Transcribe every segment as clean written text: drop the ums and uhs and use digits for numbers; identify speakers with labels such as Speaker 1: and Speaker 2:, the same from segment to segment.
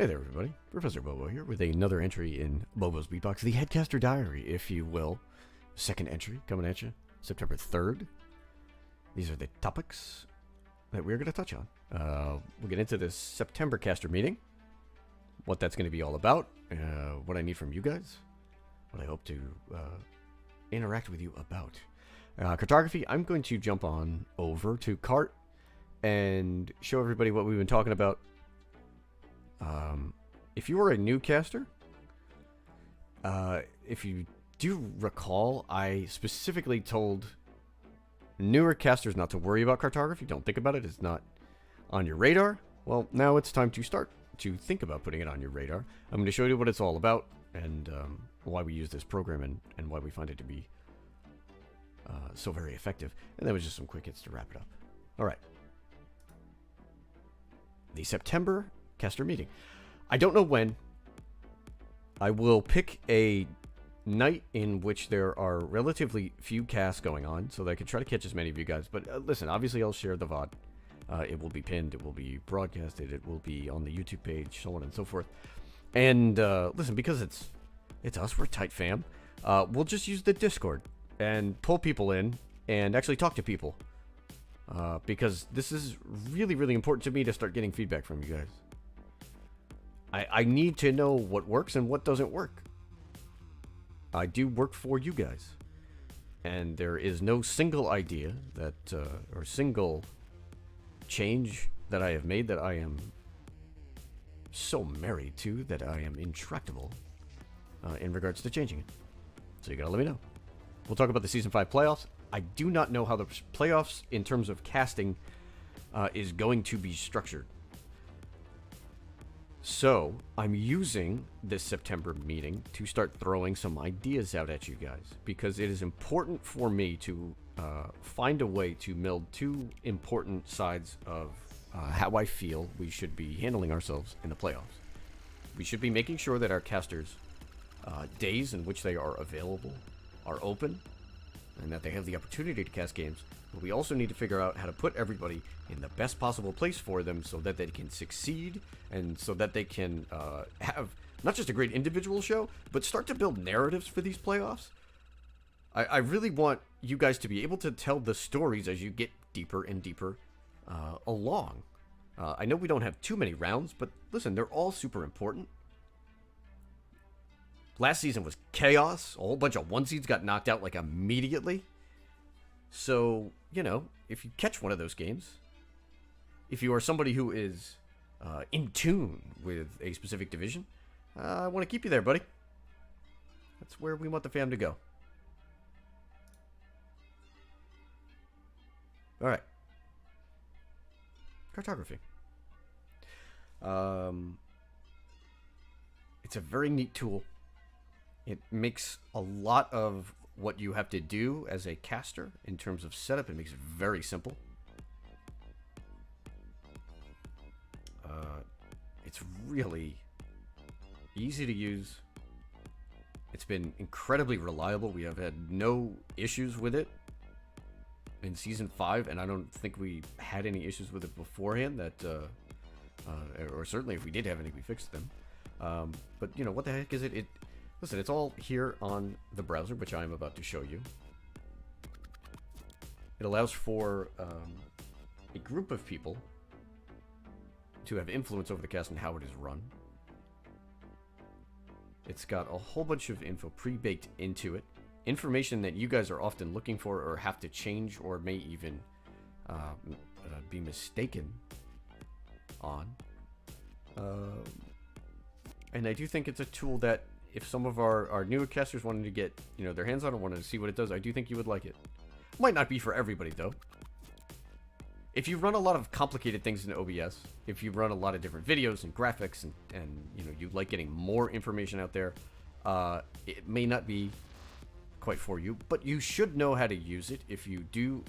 Speaker 1: Hey there, everybody. Professor Bobo here with another entry in Bobo's Beatbox, the Headcaster Diary, if you will. Second entry coming at you, September 3rd. These are the topics that we're going to touch on. We'll get into this September caster meeting, what that's going to be all about, what I need from you guys, what I hope to interact with you about. Cartography, I'm going to jump on over to Cart and show everybody what we've been talking about. If you are a new caster, if you do recall, I specifically told newer casters not to worry about cartography. Don't think about it. It's not on your radar. Well, now it's time to start to think about putting it on your radar. I'm going to show you what it's all about and why we use this program and why we find it to be so very effective. And that was just some quick hits to wrap it up. All right. The September caster meeting. I don't know when. I will pick a night in which there are relatively few casts going on so that I can try to catch as many of you guys. But listen, obviously I'll share the VOD. It will be pinned. It will be broadcasted. It will be on the YouTube page, so on and so forth. And listen, because it's us, we're tight fam. We'll just use the Discord and pull people in and actually talk to people. Because this is really, really important to me to start getting feedback from you guys. I need to know what works and what doesn't work. I do work for you guys. And there is no single idea that, or single change that I have made that I am so married to that I am intractable in regards to changing it. So you gotta let me know. We'll talk about the Season 5 playoffs. I do not know how the playoffs in terms of casting is going to be structured. So, I'm using this September meeting to start throwing some ideas out at you guys, because it is important for me to find a way to meld two important sides of how I feel we should be handling ourselves in the playoffs. We should be making sure that our casters' days in which they are available are open, and that they have the opportunity to cast games. But we also need to figure out how to put everybody in the best possible place for them so that they can succeed and so that they can have not just a great individual show, but start to build narratives for these playoffs. I really want you guys to be able to tell the stories as you get deeper and deeper along. I know we don't have too many rounds, but listen, they're all super important. Last season was chaos. A whole bunch of one seeds got knocked out like immediately. So, you know, if you catch one of those games, if you are somebody who is in tune with a specific division, I want to keep you there, buddy. That's where we want the fam to go. All right. Cartography. It's a very neat tool. It makes a lot of what you have to do as a caster in terms of setup. It makes it very simple. It's really easy to use. It's been incredibly reliable. We have had no issues with it in Season 5, and I don't think we had any issues with it beforehand. Or certainly if we did have any, we fixed them. But, you know, what the heck is it? Listen, it's all here on the browser, which I am about to show you. It allows for a group of people to have influence over the cast and how it is run. It's got a whole bunch of info pre-baked into it. Information that you guys are often looking for or have to change or may even be mistaken on. And I do think it's a tool that if some of our newer casters wanted to get, you know, their hands on it, wanted to see what it does, I do think you would like it. Might not be for everybody, though. If you run a lot of complicated things in OBS, if you run a lot of different videos and graphics and you know, you like getting more information out there, it may not be quite for you, but you should know how to use it if you do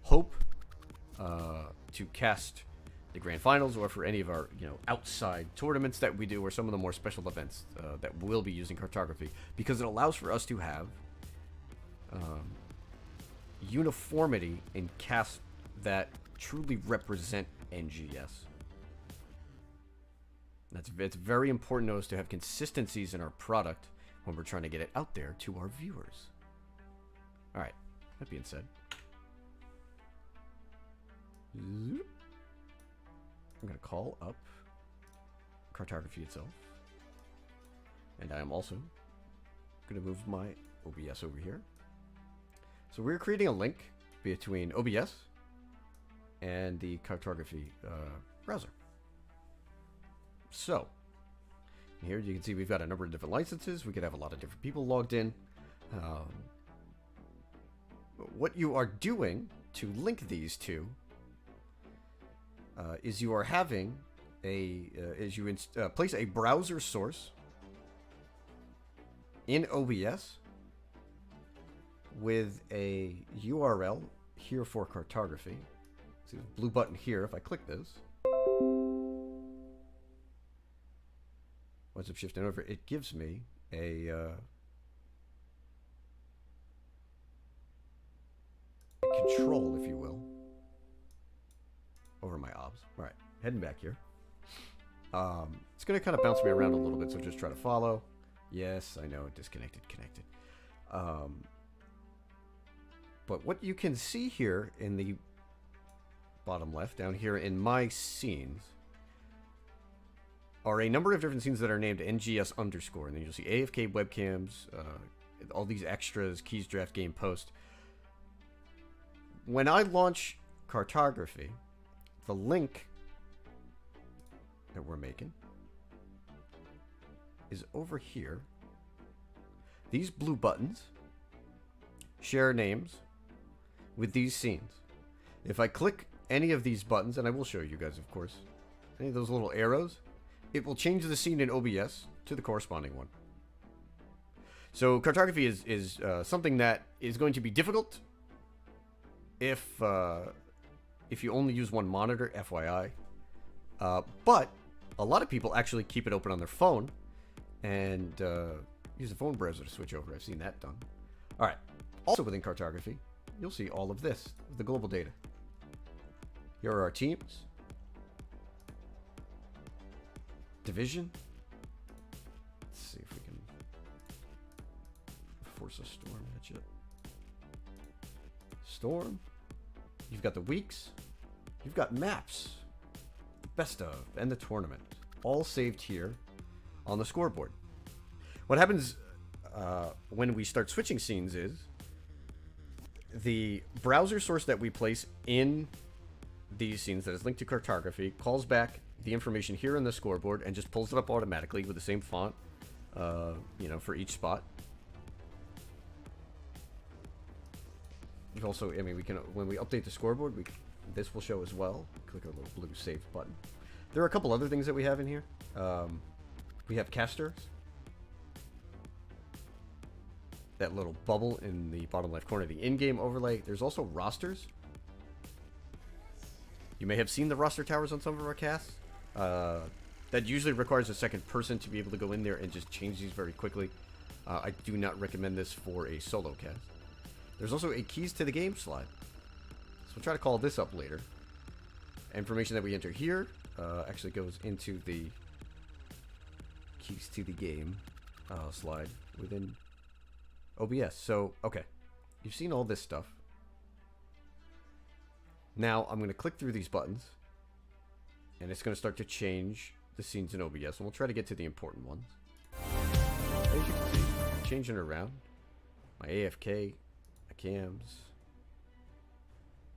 Speaker 1: hope to cast the grand finals, or for any of our, you know, outside tournaments that we do, or some of the more special events that we'll be using cartography, because it allows for us to have uniformity in casts that truly represent NGS. It's very important to us to have consistencies in our product when we're trying to get it out there to our viewers. All right, that being said, I'm going to call up Cartography itself. And I am also going to move my OBS over here. So we're creating a link between OBS and the Cartography browser. So here you can see we've got a number of different licenses. We could have a lot of different people logged in. What you are doing to link these two is you are having place a browser source in OBS with a URL here for Cartography. See the blue button here. If I click this, once I'm shifting over, it gives me a control, if you will, over my obs. All right, heading back here. It's going to kind of bounce me around a little bit, so just try to follow. Yes, I know, disconnected, connected. But what you can see here in the bottom left, down here in my scenes, are a number of different scenes that are named NGS underscore. And then you'll see AFK webcams, all these extras, keys, draft, game, post. When I launch Cartography, the link that we're making is over here. These blue buttons share names with these scenes. If I click any of these buttons, and I will show you guys, of course, any of those little arrows, it will change the scene in OBS to the corresponding one. So Cartography is something that is going to be difficult if you only use one monitor, FYI. But a lot of people actually keep it open on their phone and use the phone browser to switch over. I've seen that done. All right. Also within Cartography, you'll see all of this, the global data. Here are our teams. Division. Let's see if we can force a storm at you. Storm. You've got the weeks. You've got maps. Best of and the tournament. All saved here on the scoreboard. What happens when we start switching scenes is the browser source that we place in these scenes that is linked to Cartography calls back the information here in the scoreboard and just pulls it up automatically with the same font, for each spot. Also, I mean, we can, when we update the scoreboard, this will show as well. Click our little blue save button. There are a couple other things that we have in here. We have casters. That little bubble in the bottom left corner, the in-game overlay. There's also rosters. You may have seen the roster towers on some of our casts. That usually requires a second person to be able to go in there and just change these very quickly. I do not recommend this for a solo cast. There's also a keys to the game slide. So we'll try to call this up later. Information that we enter here actually goes into the keys to the game slide within OBS. So, okay. You've seen all this stuff. Now, I'm going to click through these buttons. And it's going to start to change the scenes in OBS. And we'll try to get to the important ones. As you can see, changing around. My AFK, my cams.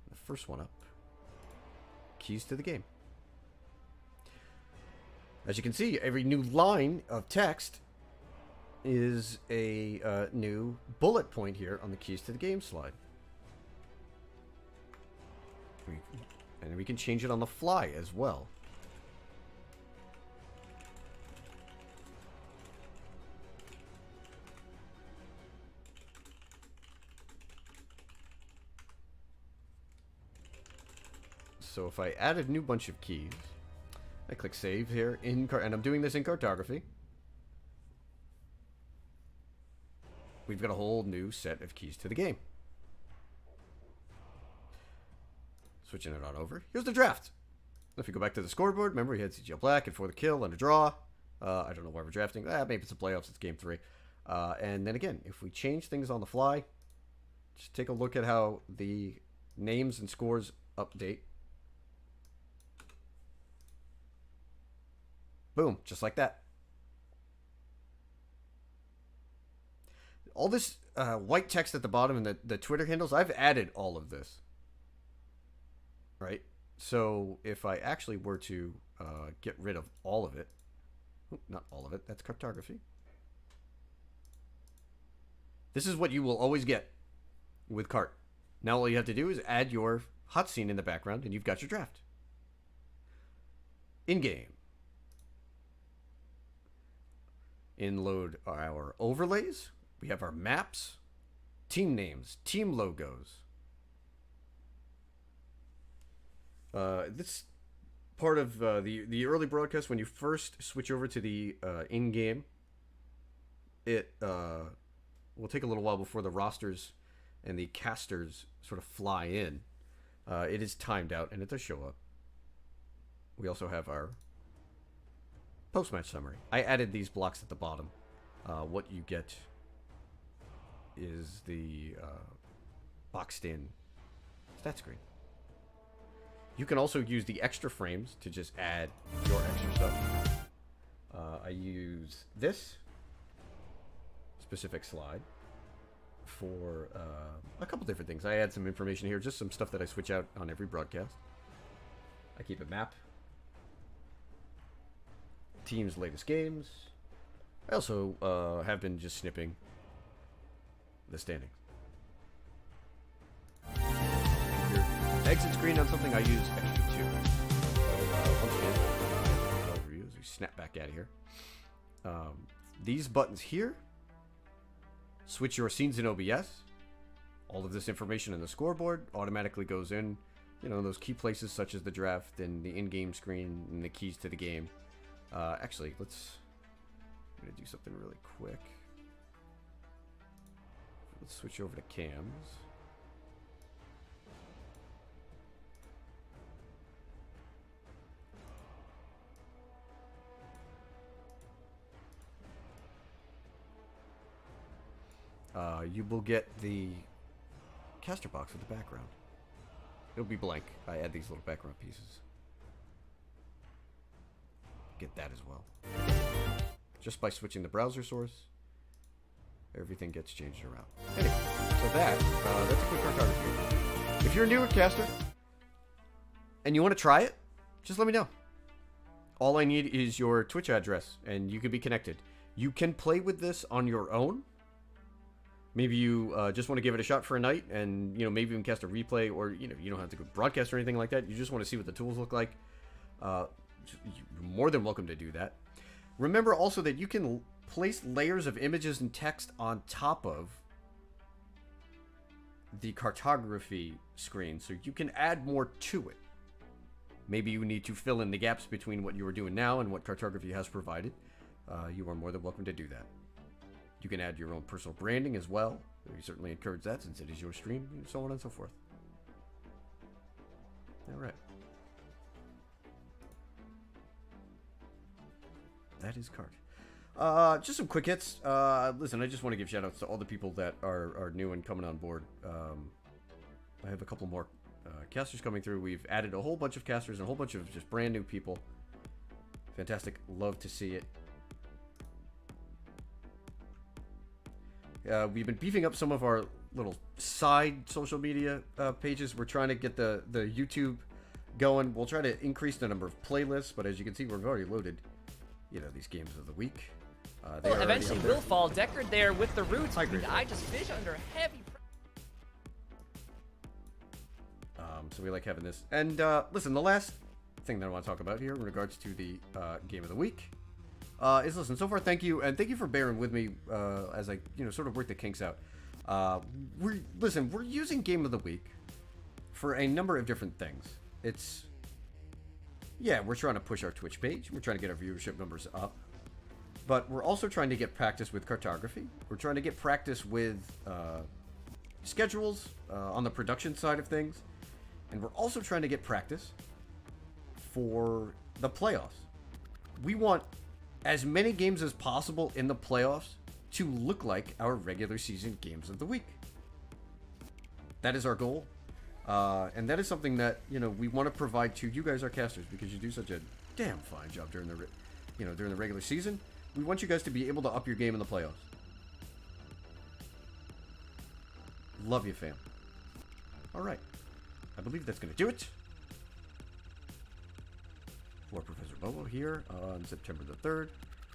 Speaker 1: The first one up. Keys to the game. As you can see, every new line of text is a new bullet point here on the keys to the game slide. And we can change it on the fly as well. So if I add a new bunch of keys, I click save here and I'm doing this in Cartography. We've got a whole new set of keys to the game. Switching it on over. Here's the draft. If you go back to the scoreboard, remember he had CGL Black and for the kill and a draw. I don't know why we're drafting. Maybe it's the playoffs. It's game 3. And then again, if we change things on the fly, just take a look at how the names and scores update. Boom, just like that. All this white text at the bottom and the Twitter handles, I've added all of this. Right? So if I actually were to get rid of all of it, not all of it, that's cartography. This is what you will always get with Cart. Now all you have to do is add your hot scene in the background and you've got your draft. In-game. Load our overlays. We have our maps, team names, team logos. This part of the early broadcast, when you first switch over to the in-game, it will take a little while before the rosters and the casters sort of fly in. It is timed out, and it does show up. We also have our post-match summary. I added these blocks at the bottom. What you get is the boxed-in stat screen. You can also use the extra frames to just add your extra stuff. I use this specific slide for a couple different things. I add some information here, just some stuff that I switch out on every broadcast. I keep a map. Team's latest games. I also have been just snipping the standings. Your exit screen on something I use extra too. So once again, overview as we snap back out of here. These buttons here switch your scenes in OBS. All of this information in the scoreboard automatically goes in, those key places such as the draft and the in-game screen and the keys to the game. Actually, I'm going to do something really quick. Let's switch over to cams. You will get the caster box with the background. It'll be blank. I add these little background pieces. Get that as well. Just by switching the browser source, everything gets changed around. Anyway, so that's a quick cartography. If you're a newer caster and you want to try it, just let me know. All I need is your Twitch address and you can be connected. You can play with this on your own. Maybe you just want to give it a shot for a night and, maybe even cast a replay, or, you don't have to go broadcast or anything like that. You just want to see what the tools look like. You're more than welcome to do that. Remember also that you can place layers of images and text on top of the cartography screen, so you can add more to it. Maybe you need to fill in the gaps between what you are doing now and what cartography has provided. You are more than welcome to do that. You can add your own personal branding as well. We certainly encourage that since it is your stream, and so on and so forth. All right. That is Cart. Just some quick hits. Listen, I just want to give shout outs to all the people that are new and coming on board. I have a couple more casters coming through. We've added a whole bunch of casters and a whole bunch of just brand new people. Fantastic. Love to see it. We've been beefing up some of our little side social media pages. We're trying to get the YouTube going. We'll try to increase the number of playlists, but as you can see, we've already loaded, these games of the week.
Speaker 2: Well, eventually will fall. Deckard there with the roots. I just fish under heavy
Speaker 1: so we like having this. And listen, the last thing that I want to talk about here in regards to the game of the week is, listen, so far, thank you, and thank you for bearing with me as I, sort of work the kinks out. We're using Game of the Week for a number of different things. We're trying to push our Twitch page. We're trying to get our viewership numbers up. But we're also trying to get practice with cartography. We're trying to get practice with schedules on the production side of things. And we're also trying to get practice for the playoffs. We want as many games as possible in the playoffs to look like our regular season games of the week. That is our goal. And that is something that, we want to provide to you guys, our casters, because you do such a damn fine job during the regular season. We want you guys to be able to up your game in the playoffs. Love you, fam. All right. I believe that's going to do it for Professor Bobo here on September the 3rd.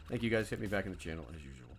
Speaker 1: Thank you guys. Hit me back in the channel as usual.